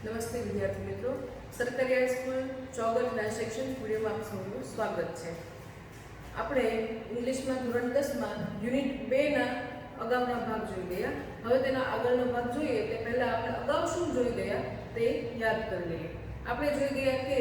નમસ્તે વિદ્યાર્થી મિત્રો, સરકારી હાઈસ્કૂલ ચોગઠના શૈક્ષણિક વિડીયોમાં આપ સૌનું સ્વાગત છે. આપણે ઇંગ્લિશમાં ધોરણ 10માં યુનિટ 2ના અગાઉના ભાગ જોઈ ગયા. હવે તેના આગળનો ભાગ જોઈએ તે પહેલાં આપણે અગાઉ શું જોઈ ગયા તે યાદ કરી લઈએ. આપણે જોઈ ગયા કે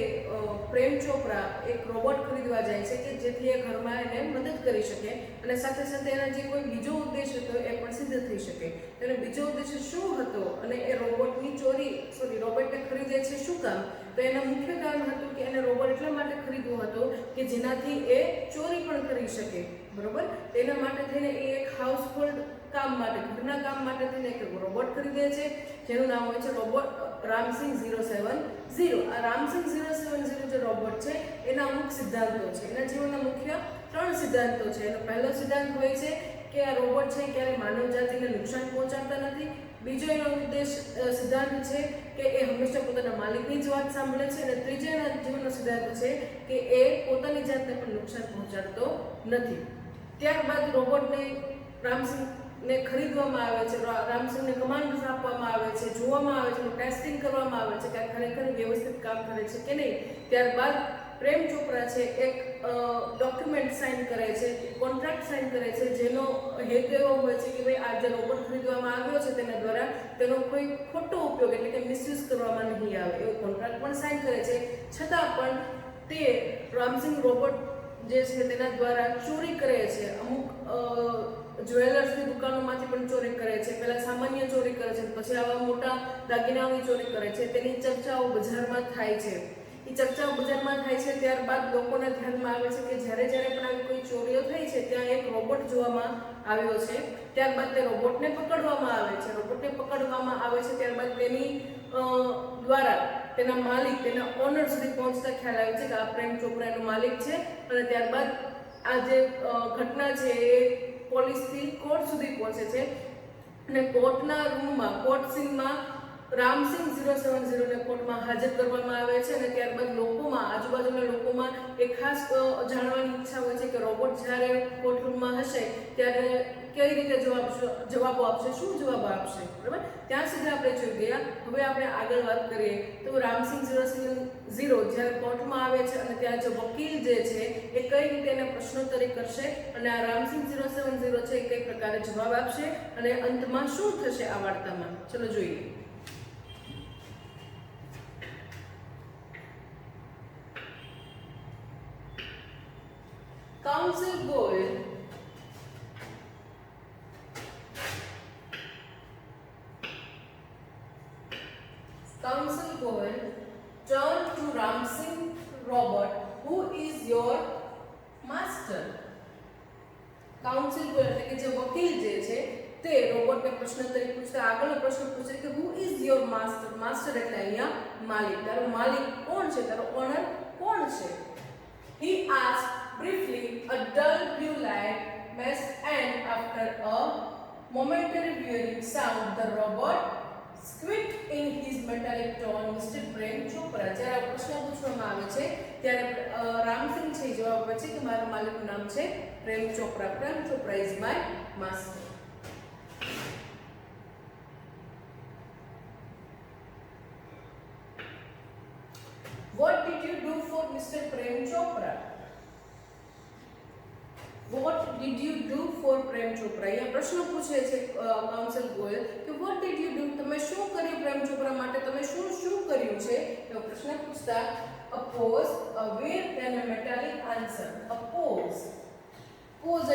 પ્રેમ ચોપરા એક રોબોટ ખરીદવા જાય છે કે જેથી એ ઘરમાં એને મદદ કરી શકે અને સાથે સાથે એના જે કોઈ બીજો ઉદ્દેશ હતો એ પણ સિદ્ધ થઈ શકે. એનો બીજો ઉદ્દેશ શું હતો અને એ રોબોટને ખરીદે છે શું કામ? તો એનું મુખ્ય કારણ હતું કે એને રોબોટ એટલા માટે ખરીદવો હતો કે જેનાથી એ ચોરી પણ કરી શકે. બરોબર, તેના માટે થઈને એ એક હાઉસહોલ્ડ કામ માટે, ઘરના કામ માટે થઈને એક રોબોટ ખરીદે છે જેનું નામ હોય છે રોબોટ રામસિંગ 070. આ રામસિંગ 070 જે રોબોટ છે એના અમુક સિદ્ધાંતો છે. એના જીવનના મુખ્ય 3 સિદ્ધાંતો છે. એનો પહેલો સિદ્ધાંત હોય છે કે આ રોબોટ છે ક્યારે માનવ જાતિને નુકસાન પહોંચાડતા નથી. બીજો એનો સિદ્ધાંત છે કે એ હંમેશા પોતાના માલિકની જ વાત સાંભળે છે. અને ત્રીજો એના જીવનનો સિદ્ધાંત છે કે એ પોતાની જાતને પણ નુકસાન પહોંચાડતો નથી. ત્યારબાદ રોબોટને રામસિંગને ખરીદવામાં આવે છે, રામસિંગને કમાન્ડ્સ આપવામાં આવે છે, જોવામાં આવે છે, ટેસ્ટિંગ કરવામાં આવે છે કે આ ખરેખર વ્યવસ્થિત કામ કરે છે કે નહીં. ત્યારબાદ પ્રેમ ચોપરા છે એક ડોક્યુમેન્ટ સાઇન કરે છે, કોન્ટ્રાક્ટ સાઇન કરે છે જેનો હેતુ એવો હોય છે કે ભાઈ આ જે રોબોટ ખરીદવામાં આવ્યો છે તેના દ્વારા તેનો કોઈ ખોટો ઉપયોગ એટલે કે મિસયુઝ કરવામાં નહીં આવે એવો કોન્ટ્રાક્ટ પણ સાઇન કરે છે. છતાં પણ તે રામસિંગ રોબોટ જે છે તેના દ્વારા ચોરી કરે છે. અમુક જ્વેલર્સની દુકાનોમાંથી પણ ચોરી કરે છે. પહેલા સામાન્ય ચોરી કરે છે, પછી આવા મોટા દાગીનાઓની ચોરી કરે છે. તેની ચર્ચાઓ બજારમાં થાય છે. એ ચર્ચાઓ બજારમાં થાય છે ત્યારબાદ લોકોના ધ્યાનમાં આવે છે કે જ્યારે પણ આવી કોઈ ચોરીઓ થઈ છે ત્યાં એક રોબોટ જોવામાં આવ્યો છે. ત્યારબાદ તે રોબોટને પકડવામાં આવે છે. ત્યારબાદ તેની દ્વારા તેના માલિક, તેના ઓનર સુધી પહોંચતા ખ્યાલ આવે છે કે આ પ્રેમ ચોપરાનો માલિક છે. અને ત્યારબાદ આ જે ઘટના છે એ પોલીસથી કોર્ટ સુધી પહોંચે છે અને કોર્ટના રૂમમાં, કોર્ટ સીનમાં રામસિંગ 070 ને કોર્ટમાં હાજર કરવામાં આવે છે. અને ત્યારબાદ આજુબાજુના લોકોમાં એ ખાસ જાણવાની ઈચ્છા હોય છે કે રોબોટ જ્યારે કોર્ટરૂમમાં હશે ત્યારે કઈ રીતે જવાબો આપશે, શું જવાબ આપશે. બરાબર, ત્યાં સુધી આપણે જોઈ ગયા. હવે આપણે આગળ વાત કરીએ તો રામસિંગ 070 જ્યારે કોર્ટમાં આવે છે અને ત્યાં જે વકીલ જે છે એ કઈ રીતે એને પ્રશ્નોત્તરી કરશે અને આ રામસિંગ 070 છે એ કઈ પ્રકારે જવાબ આપશે અને અંતમાં શું થશે આ વાર્તામાં, ચલો જોઈએ. Counsel Goel turned to Ramsing Robert, who is your master? Counsel Goel એટલે કે જે વકીલ જે છે તે રોબોટને પ્રશ્નોત્તરી પૂછતા આગળનો પ્રશ્ન પૂછે કે who is your master? Master એટલે અહીંયા માલિક. તારો માલિક કોણ છે? તારો ઓનર કોણ છે? He asked briefly. A dull blue light mist, and after a momentary viewing sound, the robot squeaked in his metallic tone. Mr. Prem Chopra. જ્યારે પ્રશ્ન પૂછવામાં આવે છે ત્યારે રામસિંગ છે જવાબ આપે છે કે મારા માલિકનું નામ છે Prem Chopra. Prem Chopra is my master. What did you do for Mr. Prem Chopra? What did you do for Prem Chopra? અહીંયા પ્રશ્ન પૂછે છે કાઉન્સિલ ગોયલ કે what did you do? તમે શું કર્યું પ્રેમ ચોપરા માટે? તમે શું કર્યું છે? એવો પ્રશ્ન પૂછતા a pause, a wait and a metallic answer. A pause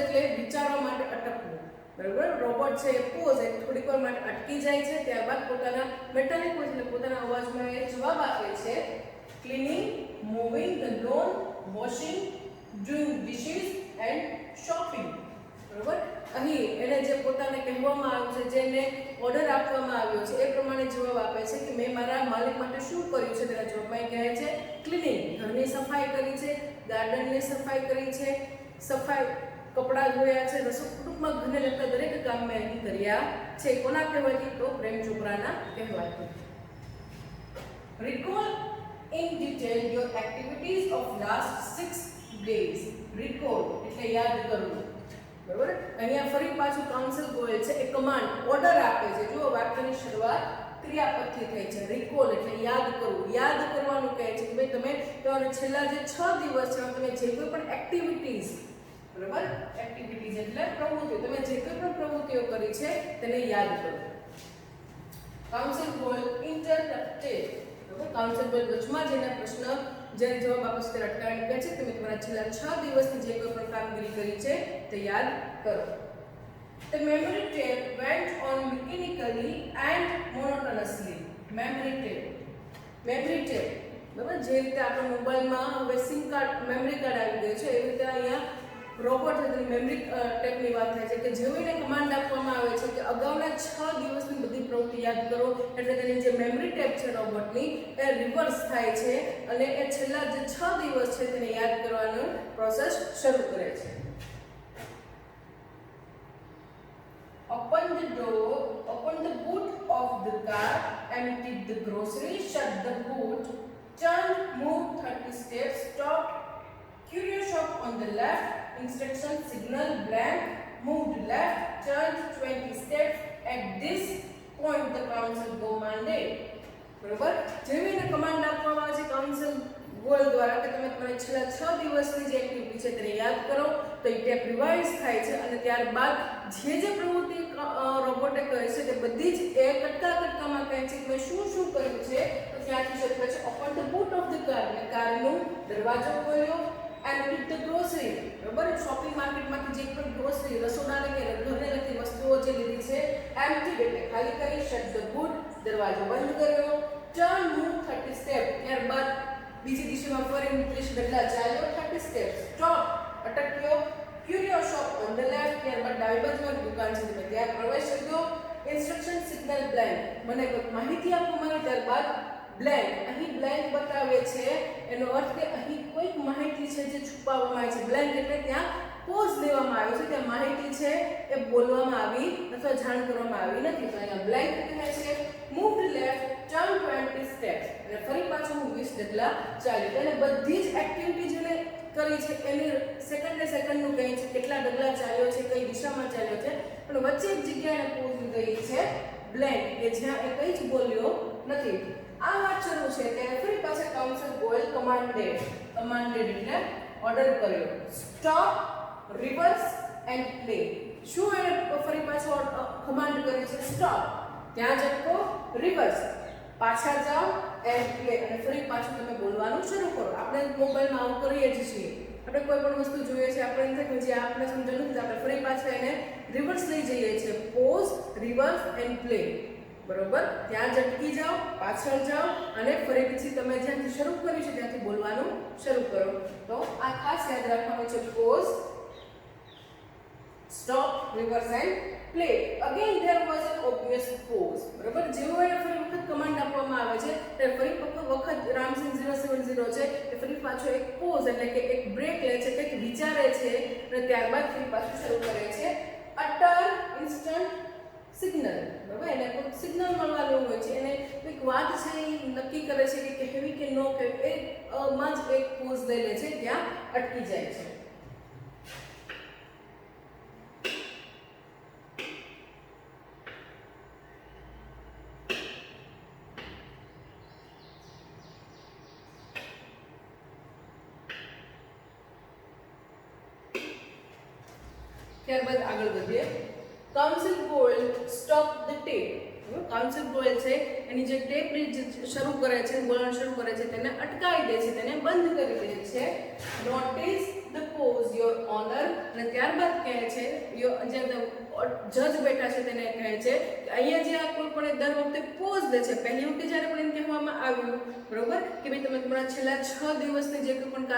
એટલે વિચારવા માટે અટકવું. બરાબર, રોબોટ છે એ પોઝ એટલે થોડીક વાર માટે અટકી જાય છે. ત્યારબાદ પોતાના મેટાલિક વોઇસ એટલે પોતાના અવાજમાં એ જવાબ આપે છે cleaning, moving the lawn, washing, doing dishes and shopping. બરાબર, અહીં એને જે પોતાને કહેવામાં આવ્યું છે, જેને ઓર્ડર આપવામાં આવ્યો છે એ પ્રમાણે જવાબ આપે છે કે મેં મારા માલિક માટે શું કર્યું છે. તેના જવાબમાં કહે છે ક્લીનિંગ, ઘરની સફાઈ કરી છે, ગાર્ડનની સફાઈ કરી છે, કપડાં ધોયા છે, ટૂંકમાં ઘરને લગતા દરેક કામ મેં અહીં કર્યા છે. કોના કહેવાથી? તો પ્રેમ ચોપરાના કહેવાથી. Recall in detail your activities of last 6 days. Recall એટલે યાદ કરવું. બરાબર, અહીંયા ફરી પાછું કાઉન્સિલ ગોયલ છે એ કમાન્ડ ઓર્ડર આપે છે. જો વાક્યની શરૂઆત ક્રિયાપદથી થાય છે. રિકોલ એટલે યાદ કરવું. યાદ કરવાનું કહે છે કે ભાઈ તમે તમારા છેલ્લા જે 6 દિવસ છે તમે જે કોઈ પણ એક્ટિવિટીઝ, બરાબર, એક્ટિવિટીઝ એટલે પ્રવૃત્તિઓ, તમે જે કોઈ પણ પ્રવૃત્તિઓ કરી છે તેને યાદ કરો. કાઉન્સિલ ગોલ ઇન્ટરપ્ટેડ, બરાબર, કાઉન્સિલ ગોલ વચમાં જેના પ્રશ્ન જેને જવાબ આપો તે અટકાવીને કહે છે તમે તમારા છેલ્લા 6 દિવસની જે કોઈ પણ કામગીરી કરી છે તે યાદ કરો. The memory tape went on mechanically and monotonously. Memory tape, બરાબર, જે રીતે આપણા મોબાઈલમાં હવે સિમ કાર્ડ, મેમરી કાર્ડ આવી ગયું છે એવી રીતે અહીંયા રોબોટ હતી મેમરી ટેપની વાત થાય છે કે જેવીને કમાન્ડ આપવામાં આવે છે કે અગાઉના 6 દિવસની બધી પ્રવૃત્તિ યાદ કરો એટલે તેની જે મેમરી ટેપ છે રોબોટની એ રિવર્સ થાય છે અને એ છેલ્લા જે 6 દિવસ છે તેને યાદ કરવાનો પ્રોસેસ શરૂ કરે છે. Open the door, open the boot of the car, emptied the grocery, shut the boot, turned, moved 30 steps, stopped, curio shop on the left, instruction signal blank, moved left, turned 20 steps. At this point the council commanded. બરોબર, જેવીને command આપવામાં આવે છે council goal દ્વારા કે તમે તમારા છેલ્લા 6 દિવસની જે એક્ટિવિટી છે તેને યાદ કરો તો એ ટેપ રિવાઇઝ થાય છે અને ત્યારબાદ જે પ્રવૃત્તિ રોબોટે કરી છે તે બધી જ એ કટકામાં કહે છે કે મેં શું શું કર્યું છે. તો ત્યાંથી શરૂ કરે છે open the boot of the car, એટલે કારનો દરવાજો ખોલ્યો. એન્ડ વિથ ધ ગ્રોસરી, બરાબર, શોપિંગ માર્કેટમાંથી જે પણ ગ્રોસરી, રસોડાને કે ઘરને લગતી વસ્તુઓ જે લીધી છે એમ્પ્ટીડ એટલે ખાલી કરી. શટ ધ બૂટ, દરવાજો બંધ કર્યો. ટર્ન, મૂવ 30 સ્ટેપ, ત્યારબાદ બીજી દિશામાં ફરીને 30 ડગલા ચાલ્યો. 30 સ્ટેપ, સ્ટોપ, અટક્યો. Curio shop on the left, ત્યારબાદ ડાબી બાજુમાં દુકાન છે તમે ત્યાં પ્રવેશ કર્યો. ઇન્સ્ટ્રક્શન સિગ્નલ બ્લેન્ક, મને કોઈ માહિતી આપવામાં આવી ત્યારબાદ બ્લેન્ક, અહીં બ્લેન્ક બતાવે છે એનો અર્થ કે અહીં કોઈક માહિતી છે જે છુપાવવામાં આવી છે. બ્લેન્ક એટલે ત્યાં પોઝ લેવામાં આવ્યો છે, ત્યાં માહિતી છે એ બોલવામાં આવી અથવા જાણ કરવામાં આવી નથી. તો અહીંયા બ્લેન્ક કહે છે. મૂવ્ડ લેફ્ટ, ટર્ન 20 સ્ટેપ્સ, અને ફરી પાછું હું 20 ડગલા ચાલ્યો. અને બધી જ એક્ટિવિટી જેને કરી છે એની સેકન્ડે સેકન્ડનું કહે છે કેટલા ડગલા ચાલ્યો છે, કઈ દિશામાં ચાલ્યો છે, પણ વચ્ચે એક જગ્યાએ પોઝ ગઈ છે બ્લેન્ક કે જ્યાં એ કંઈ જ બોલ્યો નથી. આ વાત શરૂ છે ત્યારે ફરી પાછા કાઉન્સિલ ગોયલ કમાન્ડેડ એટલે ઓર્ડર કર્યો. Stop, reverse and play. શું એને ફરી પાછો કમાન્ડ કર્યો છે? સ્ટોપ, ત્યાં જટકો, રિવર્સ, પાછા જાઓ, એન્ડ પ્લે, અને ફરી પાછું તમે બોલવાનું શરૂ કરો. આપણે મોબાઈલમાં આવું કરીએ જ છીએ. આપણે કોઈ પણ વસ્તુ જોઈએ છે આપણે એમ થાય કે જે આપણે સમજણ નથી આપણે ફરી પાછા એને રિવર્સ લઈ જઈએ છીએ. પોઝ, રિવર્સ એન્ડ પ્લે, બરોબર, ત્યાં ઝટકી જાઓ, પાછળ જાઓ અને ફરી પછી તમે જ્યાંથી શરૂ કર્યું છે ત્યાંથી બોલવાનું શરૂ કરો. તો આ ખાસ યાદ રાખવાનું છે. Pause, stop, reverse and play. Again there was an obvious pause, બરોબર, જેવો એને ફરી વખત કમાન્ડ આપવામાં આવે છે ત્યારે ફરી વખત રામસિંહ 070 છે એ ફરી પાછો એક પોઝ એટલે કે એક બ્રેક લે છે, કંઈક વિચારે છે અને ત્યારબાદ ફરી પાછું શરૂ કરે છે. અટર ઇન્સ્ટન્ટ સિગ્નલ, બરાબર, એને કોઈ સિગ્નલ મળવાનું હોય છે, એને કંઈક વાત છે એ નક્કી કરે છે કે કહેવી કે ન કહેવી, એ માં જ એક પોઝ લઈ લે છે, ત્યાં અટકી જાય છે. ત્યારબાદ આગળ વધીએ. Counsel Goyal stop the tape. Counsel Goyal છે એની જે ટેપ શરૂ કરે છે, બોલવાનું શરૂ કરે છે તેને અટકાવી દે છે, તેને બંધ કરી દે છે. Notice the pause your honour, અને ત્યારબાદ કહે છે જે જજ બેઠા છે તેને કહે છે કે અહીંયા જે આ કોઈ પણ દર વખતે પોઝ લે છે, પહેલી વખતે જ્યારે પણ એમ કહેવામાં આવ્યું, બરોબર, કે ભાઈ તમે તમારા છેલ્લા 6 દિવસની જે કોઈ પણ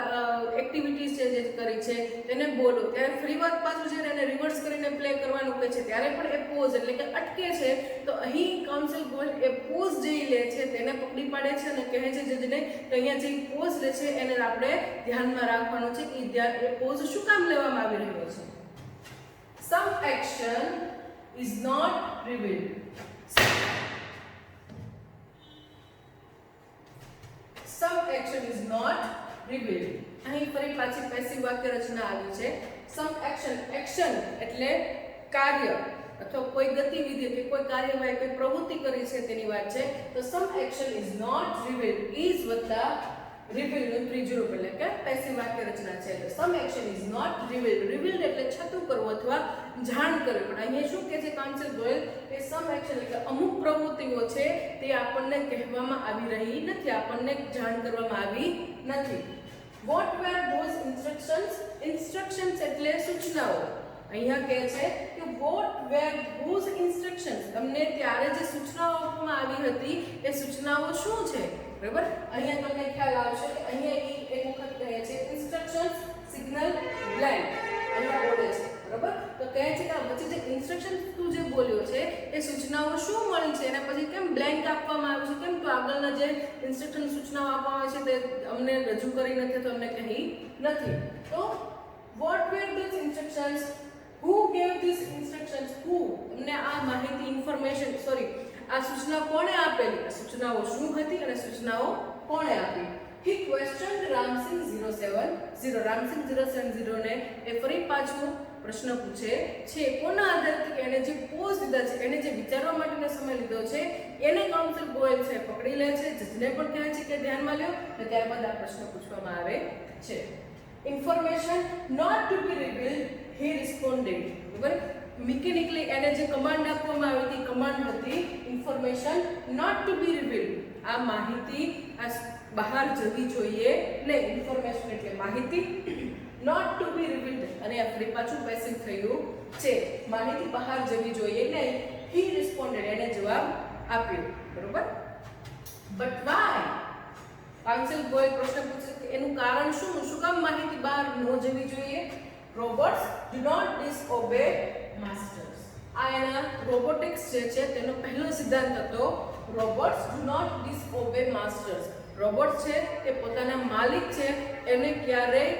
એક્ટિવિટીઝ છે જે કરી છે તેને બોલો, ત્યારે ફરી વાર પાછું જ્યારે એને રિવર્સ કરીને પ્લે કરવાનું કહે છે ત્યારે પણ એ પોઝ એટલે કે અટકે છે. તો અહીં કાઉન્સિલ ગોયલ એ પોઝ જે લે છે તેને પકડી પાડે છે અને કહે છે જજને કે અહીંયા જે પોઝ લે છે એને આપણે ધ્યાનમાં રાખવાનું છે કે એ પોઝ શું કામ લેવામાં આવી રહ્યો છે. Some action is not revealed. Some action is not revealed. અહીં ફરી પાછી પેસિવ વાક્ય રચના આવી છે. Some action એટલે કાર્ય, અથવા કોઈ ગતિવિધિ કે કોઈ કાર્યવાહી કોઈ પ્રવૃત્તિ કરી છે તેની વાત છે તો some action is not revealed is વત્તા રિવીલ્ડ નું ત્રીજું રૂપ એટલે કે પેસિવ વાક્ય રચના છે એટલે some action is not revealed revealed એટલે છતું કરવું અથવા જાણ કરવી પણ અહીંયા શું કહે છે કાઉન્સિલ ગોયલ કે સમ એક્શન એટલે અમુક પ્રવૃત્તિઓ છે તે આપણને કહેવામાં આવી રહી નથી આપણને જાણ કરવામાં આવી નથી what were those instructions instructions એટલે સૂચનાઓ અહીંયા કહે છે કે વોટ વેર ધોઝ ઇન્સ્ટ્રક્શન્સ તમને ત્યારે જે સૂચનાઓ આપવામાં આવી હતી એ સૂચનાઓ શું છે બરાબર અહીંયા તમને ખ્યાલ આવશે કે અહીંયા એક વખત કહે છે ઇન્સ્ટ્રક્શન્સ સિગ્નલ બ્લેન્ક અહીંયા બોલે છે બરાબર તો કહે છે કે આ વચ્ચે જે ઇન્સ્ટ્રક્શન્સ તું જે બોલ્યો છે એ સૂચનાઓ શું મળી છે એના પછી કેમ બ્લેન્ક આપવામાં આવ્યું છે કેમ તો આગળના જે ઇન્સ્ટ્રક્શન સૂચનાઓ આપવામાં આવે છે તે અમને રજૂ કરી નથી તો અમને કહી નથી તો what were those instructions who gave these instructions who અમને આ માહિતી ઇન્ફોર્મેશન આ સૂચના કોણે આપેલી આ સૂચનાઓ શું હતી અને સૂચનાઓ કોણે આપી he questioned Ramsing 070 Ramsing 070 ને એ ફરી પાછું પ્રશ્ન પૂછે છે કોના આધારથી કે એને જે પોઝ લીધા છે એને જે વિચારવા માટેનો સમય લીધો છે એને કાઉન્સિલ ગોયલ છે પકડી લે છે જજને પણ કહે છે કે ધ્યાનમાં લ્યો અને ત્યારબાદ આ પ્રશ્ન પૂછવામાં આવે છે information not to be revealed he responded બરાબર મિકેનિકલી એને જે કમાન્ડ આપવામાં આવી હતી કમાન્ડ હતી information not to be revealed આ માહિતી આ બહાર જવી જોઈએ નહીં ઇન્ફોર્મેશન એટલે માહિતી નોટ ટુ બી રિવીલ્ડ અને આ ફરી પાછું પેસિવ થયું છે માહિતી બહાર જવી જોઈએ નહીં he responded એને જવાબ આપ્યો બરાબર બટ વાય કાઉન્સિલ ગોયલ પ્રશ્ન પૂછે કે એનું કારણ શું કામ માહિતી બહાર ન જવી જોઈએ robots do not disobey masters આ એના રોબોટિક્સ જે છે તેનો પહેલો સિદ્ધાંત હતો robots do not disobey masters robot છે એ પોતાના માલિક છે એને ક્યારેય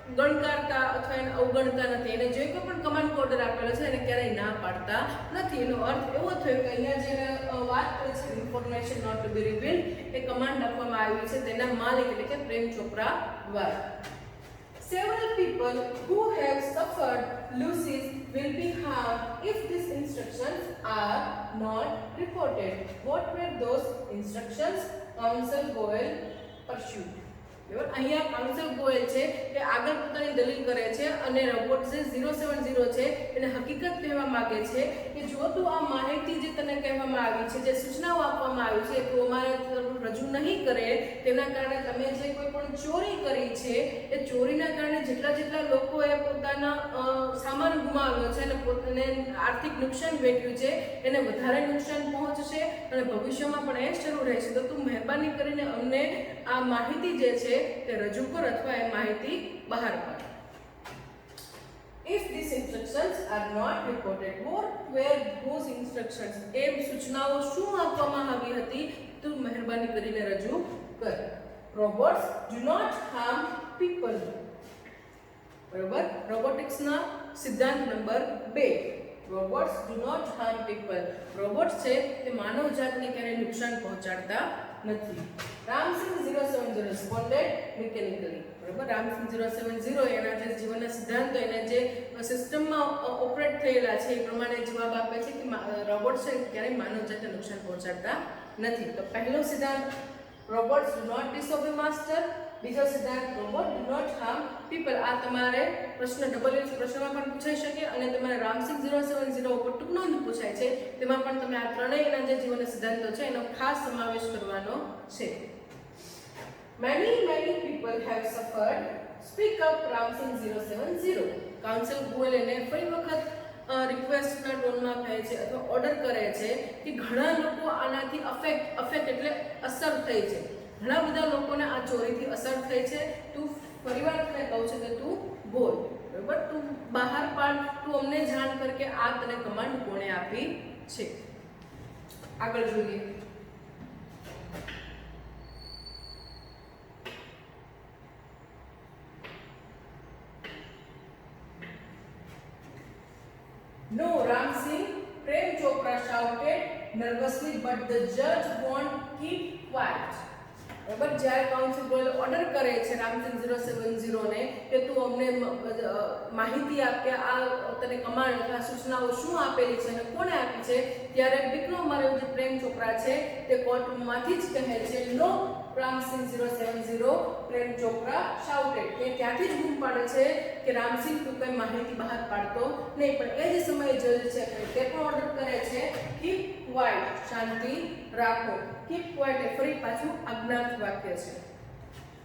ગણકારતા અથવા એને અવગણતા નથી એને જે કોઈ પણ કમાન્ડ ઓર્ડર આપેલો છે એને ક્યારેય ના પાડતા નથી એનો અર્થ એવો થયો કે અહીંયા જે વાત કરે છે information not to be revealed એ કમાન્ડ આપવામાં આવી છે તેના માલિક એટલે કે પ્રેમ ચોપરા દ્વારા several people who have suffered losses will be harmed if these instructions are not reported what were those instructions counsel Goyal pursued બરાબર અહીંયા કાઉન્સિલ ગોયલ છે એ આગળ પોતાની દલીલ કરે છે અને રોબોટ જે 070 છે એને હકીકત કહેવા માંગે છે કે જો તું આ માહિતી જે તને કહેવામાં આવી છે જે સૂચનાઓ આપવામાં આવી છે તું અમારે રજૂ નહીં કરે તેના કારણે તમે જે કોઈ પણ ચોરી કરી છે એ ચોરીના કારણે જેટલા લોકોએ પોતાના સામાન ગુમાવ્યો છે અને પોતાને આર્થિક નુકસાન વેઠ્યું છે એને વધારે નુકસાન પહોંચશે અને ભવિષ્યમાં પણ એ શરૂ રહેશે તો તું મહેરબાની કરીને અમને આ માહિતી જે છે તે રજૂ કર અથવા એ માહિતી બહાર પાડ if these instructions are not reported what were those instructions એ સૂચનાઓ શું આપવામાં આવી હતી તું મહેરબાની કરીને રજૂ કર robots do not harm people બરાબર રોબોટિક્સના સિદ્ધાંત number 2 robots do not harm people robots છે તે માનવ જાતને ક્યારેય નુકસાન પહોંચાડતા નથી Ramsing 070 responded mechanically બરાબર Ramsing 070 એના જે જીવનના સિદ્ધાંતો એના જે સિસ્ટમમાં ઓપરેટ થયેલા છે એ પ્રમાણે જવાબ આપે છે કે રોબોટ છે ક્યારેય માનવ જાતને નુકસાન પહોંચાડતા નથી તો પહેલો સિદ્ધાંત robots do not disobey master બીજો સિદ્ધાંત robot do not harm people આ તમારે પ્રશ્ન ડબલ્યુ પ્રશ્નમાં પણ પૂછાઈ શકે અને તમારે Ramsing 070 ઉપર ટૂંકનોંધ પૂછાય છે તેમાં પણ તમે આ ત્રણેયના જે જીવનના સિદ્ધાંતો છે એનો ખાસ સમાવેશ કરવાનો છે many people have suffered speak up Ramsing 070 council Goyal એને ફરી વખત રિક્વેસ્ટના ટોનમાં કહે છે અથવા ઓર્ડર કરે છે કે ઘણા લોકો આનાથી અફેક્ટ એટલે અસર થઈ છે ઘણા બધા લોકોને આ ચોરીથી અસર થઈ છે તું ફરીવાર તને કહું છું કે તું બોલ બરાબર તું બહાર પાડ તું અમને જાણ કર કે આ તને કમાન્ડ કોણે આપી છે આગળ જોઈએ No, Ramsing, Prem Chopra shouted nervously, but the judge won't keep quiet. બરાબર, જ્યારે કાઉન્સિલ રોયલ ઓર્ડર કરે છે રામસિંગ 070 ને કે તું અમને માહિતી આપ કે આ તને કમાન્ડ અથવા સૂચનાઓ શું આપેલી છે અને કોણે આપી છે, ત્યારે બિકનો મારો જે પ્રેમ ચોપરા છે તે કોર્ટરૂમમાંથી જ કહે છે, નો રામસિંગ 070 પ્રેમ ચોપરા શાઉટેડ, કે ત્યાંથી જ બૂમ પાડે છે કે રામસિંગ તું કઈ માહિતી બહાર પાડતો નહીં. પણ એ જ સમયે જજ છે તે પણ ઓર્ડર કરે છે કીપ ક્વાઇટ, શાંતિ રાખો. કીપ ક્વાઇટ એ ફરી પાછું આજ્ઞાર્થ વાક્ય છે.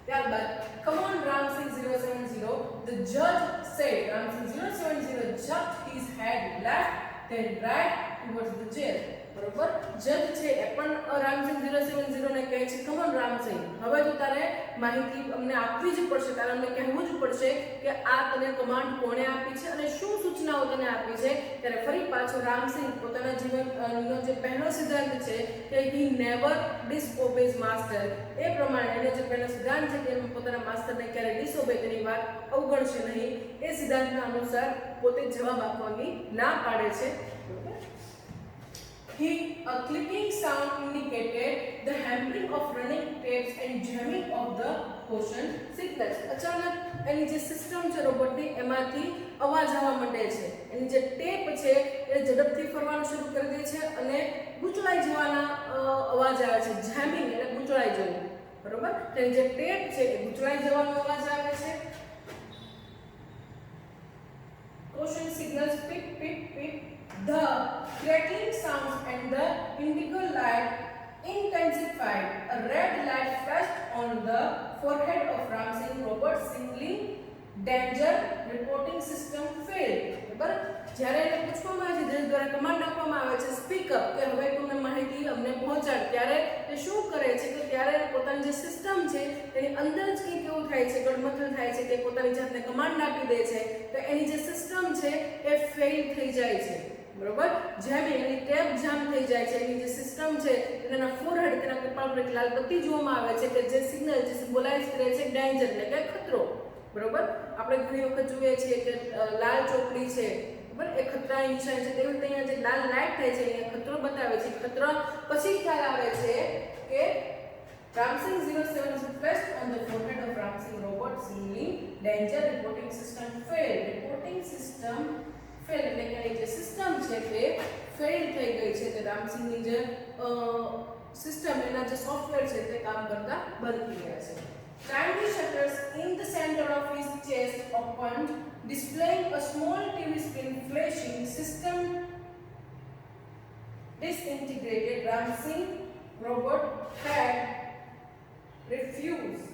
ત્યારબાદ come on Ramsing 070, the judge said. Ramsing 070 jerked his head left then right towards the jail. બરોબર, જજ છે એ પણ રામસિંગ 070 ને કહે છે come on રામસિંગ, હવે તો તારે માહિતી અમને આપવી જ પડશે, તારે અમને કહેવું જ પડશે કે આ તને કમાન્ડ કોણે આપી છે અને શું સૂચનાઓ તને આપી છે. ત્યારે ફરી પાછો રામસિંગ પોતાના જીવનનો જે પહેલો સિદ્ધાંત છે કે he never disobeys master, એ પ્રમાણે એનો જે પહેલો સિદ્ધાંત છે કે પોતાના માસ્ટરને ક્યારે ડિસઓબે તેની વાત અવગણશે નહીં, એ સિદ્ધાંતના અનુસાર પોતે જવાબ આપવાની ના પાડે છે. A clicking sound indicated the hampering of running tapes and jamming of the motion signals. અચાનક એની જે સિસ્ટમ છે રોબોટની એમાંથી અવાજ આવવા માંડે છે, એની જે ટેપ છે એ ઝડપથી ફરવાનું શરૂ કરી દે છે અને ગૂંચળાઈ જવાના અવાજ આવે છે. જેમિંગ એટલે ગૂંચળાઈ જવું, બરોબર, તેની જે ટેપ છે એ ગૂંચળાઈ જવાનો અવાજ આવે છે. Motion signals pip pip pip. The crackling sounds and the indigo light intensified. A red light flashed on the forehead of Ramsing robot, signaling danger. Reporting system failed. બરાબર, જ્યારે એને પૂછવામાં આવે છે, જજ દ્વારા કમાન્ડ આપવામાં આવે છે સ્પીક અપ, કે હવે તમને માહિતી અમને પહોંચાડ, ત્યારે એ શું કરે છે કે ત્યારે પોતાની જે સિસ્ટમ છે એની અંદર જ કંઈક એવું થાય છે, ગડમથલ થાય છે કે પોતાની જાતને કમાન્ડ આપી દે છે તો એની જે સિસ્ટમ છે એ ફેલ થઈ જાય છે. બરોબર, જેમી એની ટેપ જામ થઈ જાય છે, એની જે સિસ્ટમ છે એના ફોરહેડ, તેના કપાળ પર એક લાલ બત્તી જોવામાં આવે છે કે જે સિગ્નલ જે સિમ્બોલાઇઝ કરે છે ડેન્જર એટલે કે ખતરો. બરોબર, આપણે ઘણી વખત જોઈએ છીએ કે લાલ ચોકડી છે, બરાબર, એ ખતરાની નિશાન છે, તેવી રીતે અહીંયા જે લાલ લાઈટ થાય છે એ ખતરો બતાવે છે. ખતરો પછી ખ્યાલ આવે છે કે Ramsing 070 flashed on the forehead of Ramsing robot, signaling danger. Reporting system failed. Reporting system failed એટલે કે જે સિસ્ટમ છે તે ફેલ થઈ ગઈ છે, તે રામસિંગની જે સિસ્ટમ એના જે સોફ્ટવેર છે તે કામ કરતા બંધ થઈ ગયા છે. Tiny shutters in the center of his chest opened, displaying a small TV screen flashing. System disintegrated. Ramsing robot had refused.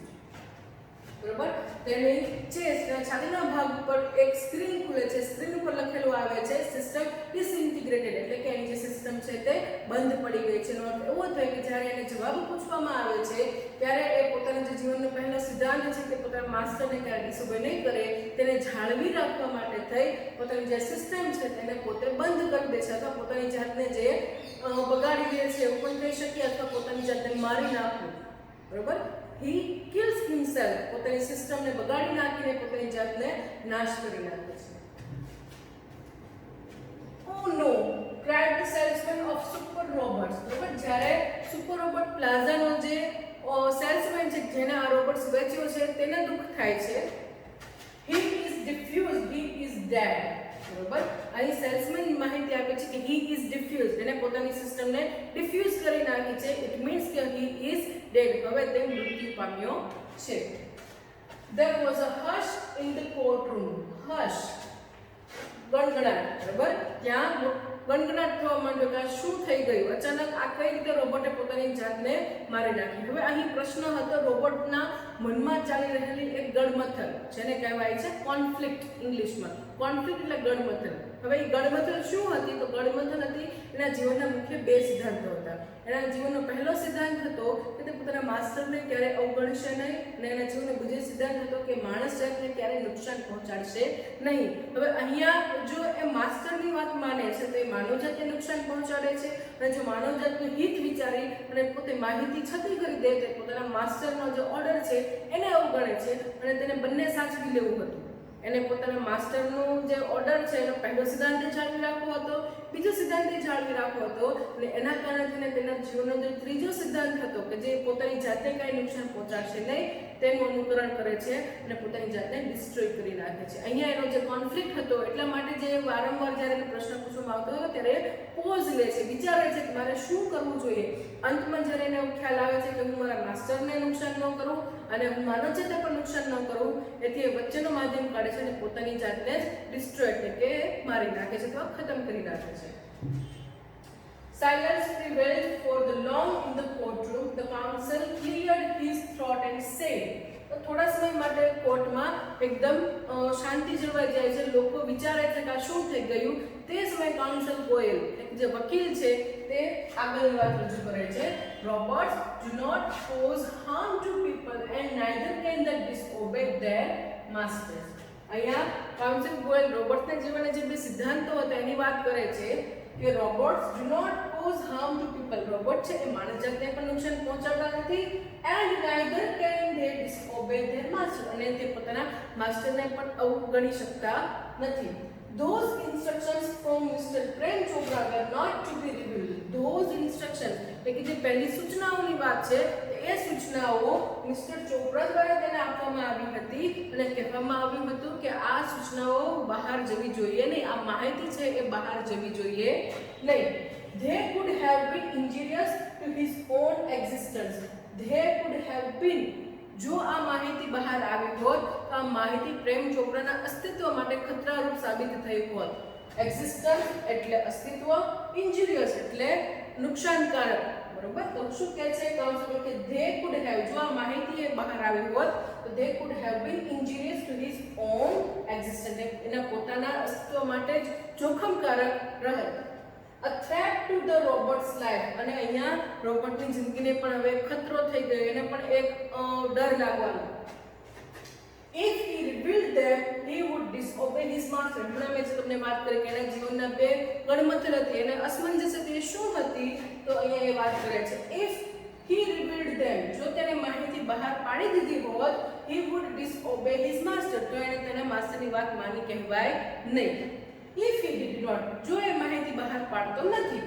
બરોબર, તેની ચેસ્ટના છાતીના ભાગ ઉપર એક સ્ક્રીન ખુલે છે, સ્ક્રીન ઉપર લખેલું આવે છે સિસ્ટમ ડિસઇન્ટિગ્રેટેડ એટલે કે એની જે સિસ્ટમ છે તે બંધ પડી ગઈ છે. એનો અર્થ એવો થાય કે જ્યારે એને જવાબ પૂછવામાં આવે છે ત્યારે એ પોતાના જે જીવનનો પહેલો સિદ્ધાંત છે કે પોતાના માસ્ટરને ક્યારે ડિસઓબે નહીં કરે, તેને જાળવી રાખવા માટે થઈ પોતાની જે સિસ્ટમ છે તેને પોતે બંધ કરી દે છે, અથવા પોતાની જાતને જે બગાડી દે છે એવું પણ કહી શકીએ, અથવા પોતાની જાતને મારી નાખવું. બરોબર, he kills himself, પોતાની સિસ્ટમને બગાડી નાખીને પોતાની જાતને નાશ કરી નાખે છે. Oh no, cried the salesman of Super Robots. બરોબર, જ્યારે સુપર રોબોટ પ્લાઝાનો જે સેલ્સમેન છે જેને આ રોબોટ્સ વેચ્યો છે તેને દુઃખ થાય છે. He is diffused, he is dead. બરોબર, અહીં સેલ્સમેન માહિતી આપે છે કે he is diffused, એને પોતાની સિસ્ટમને ડિફ્યુઝ કરી નાખી છે. ઇટ મીન્સ કે he is dead, હવે તે મૃત્યુ પામ્યો છે. There was a hush in the courtroom. Hush, ગણગણાટ. બરોબર, ત્યાં ગણગણાટ થવા માંડ્યો કે શું થઈ ગયું, અચાનક આ કઈ રીતે રોબોટે પોતાની જાતને મારી નાખી. હવે અહીં પ્રશ્ન હતો રોબોટના મનમાં ચાલી રહેલી એક ગડમથલ, જેને કહેવાય છે કોન્ફ્લિક્ટ ઇંગ્લિશમાં. કોન્ફ્લિક્ટ એટલે ગડમથલ. હવે એ ગડમથલ શું હતી, તો ગડમથલ હતી એના જીવનના મુખ્ય બે સિદ્ધાંતો હતા. એના જીવનનો પહેલો સિદ્ધાંત હતો કે તે પોતાના માસ્ટરને ક્યારે અવગણશે નહીં, અને એના જીવનનો બીજો સિદ્ધાંત હતો કે માણસ જાતને ક્યારે નુકસાન પહોંચાડશે નહીં. હવે અહીંયા જો એ માસ્ટરની વાત માને છે તો એ માનવ જાતને નુકસાન પહોંચાડે છે, અને જો માનવ જાતનું હિત વિચારી અને પોતે માહિતી છતી કરી દે તો પોતાના માસ્ટરનો જે ઓર્ડર છે એને અવગણે છે, અને તેને બંને સાચવી લેવું હતું. એને પોતાના માસ્ટરનું જે ઓર્ડર છે એનો પહેલો સિદ્ધાંત જાળવી રાખવો હતો, બીજો સિદ્ધાંત એ જાળવી રાખ્યો હતો અને એના કારણે તેના જીવનનો જે ત્રીજો સિદ્ધાંત હતો કે જે પોતાની જાતને કાંઈ નુકસાન પહોંચાડશે નહીં તેનું અનુકરણ કરે છે અને પોતાની જાતને ડિસ્ટ્રોય કરી નાખે છે. અહીંયા એનો જે કોન્ફ્લિક્ટ હતો એટલા માટે જે વારંવાર જ્યારે પ્રશ્ન પૂછવામાં આવતો હતો ત્યારે પોઝ લે છે, વિચારે છે કે મારે શું કરવું જોઈએ. અંતમાં જ્યારે એને ખ્યાલ આવે છે કે હું મારા માસ્ટરને નુકસાન ન કરું અને હું માનવ જાતને પણ નુકસાન ન કરું, એથી એ વચ્ચેનો માધ્યમ કાઢે છે અને પોતાની જાતને જ ડિસ્ટ્રોય એટલે કે મારી નાખે છે અથવા ખતમ કરી નાખે છે. Silence prevailed for the long in the courtroom. The counsel cleared his throat and said. તો થોડા સમય માટે કોર્ટમાં એકદમ શાંતિ જળવાઈ જાય છે. લોકો વિચારે છે કે આ શું થઈ ગયું. તે સમયે કાઉન્સલ ગોયલ જે વકીલ છે તે આગળની વાત રજૂ કરે છે. Robots do not cause harm to people and neither can they disobey their masters. અહીંયા કાઉન્સલ ગોયલ રોબોટ્સના જીવનના જે બે સિદ્ધાંતો હતા એની વાત કરે છે કે robots do not cause harm to people. Robot છે એ માનવ જાતને પણ નુકસાન પહોંચાડતા નથી and neither can they disobey their master, અને તે પોતાના માસ્ટરને પણ અવગણી શકતા નથી. Those instructions from Mr. Prem Chopra were not to be revealed. Those instructions એટલે કે જે પહેલી સૂચનાઓની વાત છે એ સૂચનાઓ મિસ્ટર ચોપરા દ્વારા તેને આપવામાં આવી હતી અને કહેવામાં આવ્યું હતું કે આ સૂચનાઓ બહાર જવી જોઈએ નહીં, આ માહિતી છે એ બહાર જવી જોઈએ નહીં. They could have been injurious to his own existence. They could have been, જો આ માહિતી બહાર આવી હોત તો આ માહિતી પ્રેમ ચોપરાના અસ્તિત્વ માટે ખતરારૂપ સાબિત થઈ હોત. એક્ઝિસ્ટન્સ એટલે અસ્તિત્વ, ઇન્જુરિયસ એટલે નુકસાનકારક. બરોબર, તો શું કહે છે કાઉન્સલ કે they could have, જો આ માહિતી એ બહાર આવી હોત તો they could have been injurious to his own existence, એના પોતાના અસ્તિત્વ માટે જ જોખમકારક રહે. A threat to the robot's life, અને અહીંયા રોબોટની જિંદગીને પણ હવે ખતરો થઈ ગયો, એને પણ એક ડર લાગવાનો. If he revealed them, he would disobey his master. હમણાં મેં તમને વાત કરી કે એના જીવનના બે ગણમથલ હતી અને અસમંજસ હતી, શું હતી તો અહીંયા એ વાત કરે છે. If he revealed them, જો તેને માહિતી બહાર પાડી દીધી હોત, he would disobey his master, તો એને તેના માસ્ટરની વાત માની કહેવાય નહીં. If he did not, જો એ માહિતી બહાર પાડતો નથી,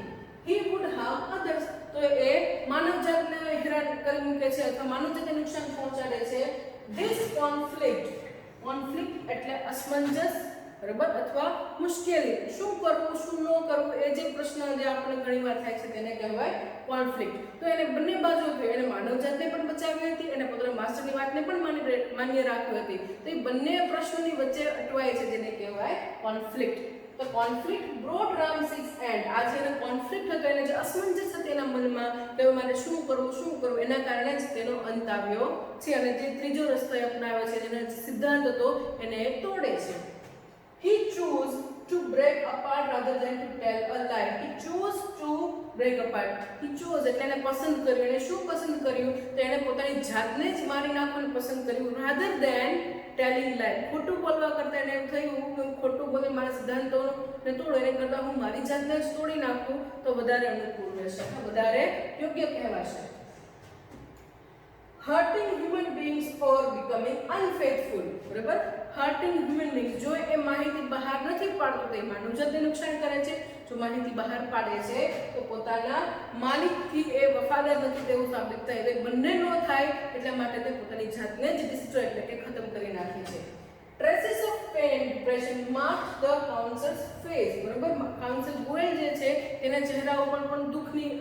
he would harm others, તો એ માનવજાતને હેરાન કરી મૂકે છે અથવા માનવજાતને નુકસાન પહોંચાડે છે. This conflict એટલે અસમંજસ, બરાબર, અથવા મુશ્કેલી, શું કરવું શું ન કરવું એ જે પ્રશ્ન જે આપણે ઘણીવાર થાય છે તેને કહેવાય કોન્ફ્લિક્ટ. તો એને બંને બાજુ થયું, એને માનવજાતને પણ બચાવી હતી અને પોતાના માસ્ટરની વાતને પણ માન્ય રાખી હતી. તો એ બંને પ્રશ્નોની વચ્ચે અટવાય છે જેને કહેવાય કોન્ફ્લિક્ટ. તો કોન્ફ્લિક્ટ બ્રોટ રામસીસ એન્ડ, આ જે એનો કોન્ફ્લિક્ટ હતો, એને જે અસમંજસ હતી એના મનમાં કે મારે શું કરવું એના કારણે જ તેનો અંત આવ્યો છે અને જે ત્રીજો રસ્તો અપનાવે છે જેનો સિદ્ધાંત હતો એને તોડે છે. He chose to break apart rather than to tell a lie. He chose to break apart. He chose એટલે એને પસંદ કર્યું. એને શું પસંદ કર્યું તો એને પોતાની જાતને જ મારી નાખવાનું પસંદ કર્યું rather than telling lie. ખોટું બોલવા કરતા એને એમ થયું કે ખોટું બોલી મારા સિદ્ધાંતોને તોડો, એને કરતા હું મારી જાતને જ તોડી નાખું તો વધારે અનુકૂળ રહેશે, વધારે યોગ્ય કહેવાશે. Hurting human beings or becoming unfaithful, બરાબર, hurting human beings, જો એ માહિતી બહાર નથી પાડતો તો એ માનવજાતને નુકસાન કરે છે. જો માહિતી બહાર પાડે છે તો પોતાના માલિકથી એ વફાદાર નથી તેવું સાબિત થાય. તો બંને ન થાય એટલા માટે તે પોતાની જાતને જ ડિસ્ટ્રોય એટલે કે ખતમ કરી નાખે છે. Traces of pain and depression marked the counsel's face, બરાબર, કાઉન્સલ ગોયલ જે છે તેના ચહેરા ઉપર પણ દુઃખની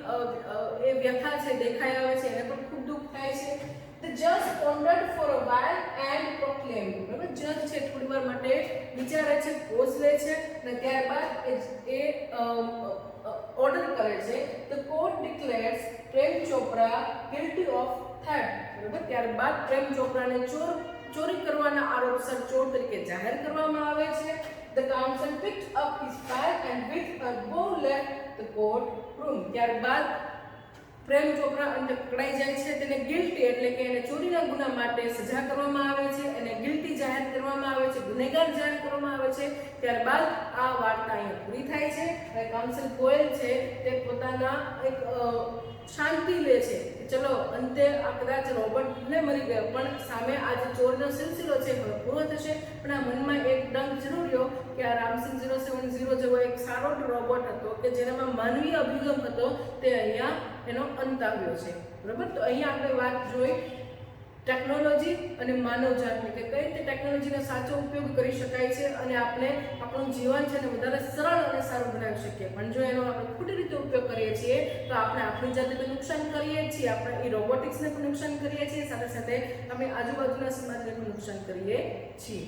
એ વ્યથા છે દેખાઈ આવે છે, એને પણ ખૂબ દુઃખ થાય છે. The judge pondered for a while and proclaimed, બરાબર, જજ છે થોડીવાર માટે વિચારે છે, પોઝ લે છે અને ત્યારબાદ એ ઓર્ડર કરે છે. The court declares Prem Chopra guilty of theft, બરાબર, ત્યારબાદ પ્રેમ ચોપરાને ચોરી કરવાના આરોપસર ચોર તરીકે જાહેર કરવામાં આવે છે. The counsel picked up his file and with a bow left the court room. ત્યારબાદ પ્રેમ ચોપરા અંતે પકડાઈ જાય છે. તેને ગિલ્ટી એટલે કે એને ચોરીના ગુના માટે સજા કરવામાં આવે છે, એને ગિલ્ટી જાહેર કરવામાં આવે છે, ગુનેગાર જાહેર કરવામાં આવે છે. ત્યારબાદ આ વાર્તા અહીંયા પૂરી થાય છે અને કાઉન્સલ ગોયલ છે તે પોતાના એક શાંતિ લે છે. ચલો અંતે આ કદાચ રોબોટ ભલે મરી ગયો પણ સામે આ જે ચોરનો સિલસિલો છે એ પૂરો થશે, પણ આ મનમાં એક ડંક જરૂર રહ્યો કે આ રામસિંગ 070 જેવો એક સારો રોબોટ હતો કે જેનામાં માનવીય અભિગમ હતો, તે અહીંયા એનો અંત આવ્યો છે. બરાબર, તો અહીંયા આપણે વાત જોઈ ટેકનોલોજી અને માનવજાતની કે કઈ રીતે ટેકનોલોજીનો સાચો ઉપયોગ કરી શકાય છે અને આપણે આપણું જીવન છે ને વધારે સરળ અને સારું બનાવી શકીએ. પણ જો એનો આપણે ખોટી રીતે ઉપયોગ કરીએ છીએ તો આપણે આપણી જાતને તો નુકસાન કરીએ જ છીએ, આપણે એ રોબોટિક્સને પણ નુકસાન કરીએ છીએ, સાથે સાથે આપણે આજુબાજુના સમાજને પણ નુકસાન કરીએ છીએ.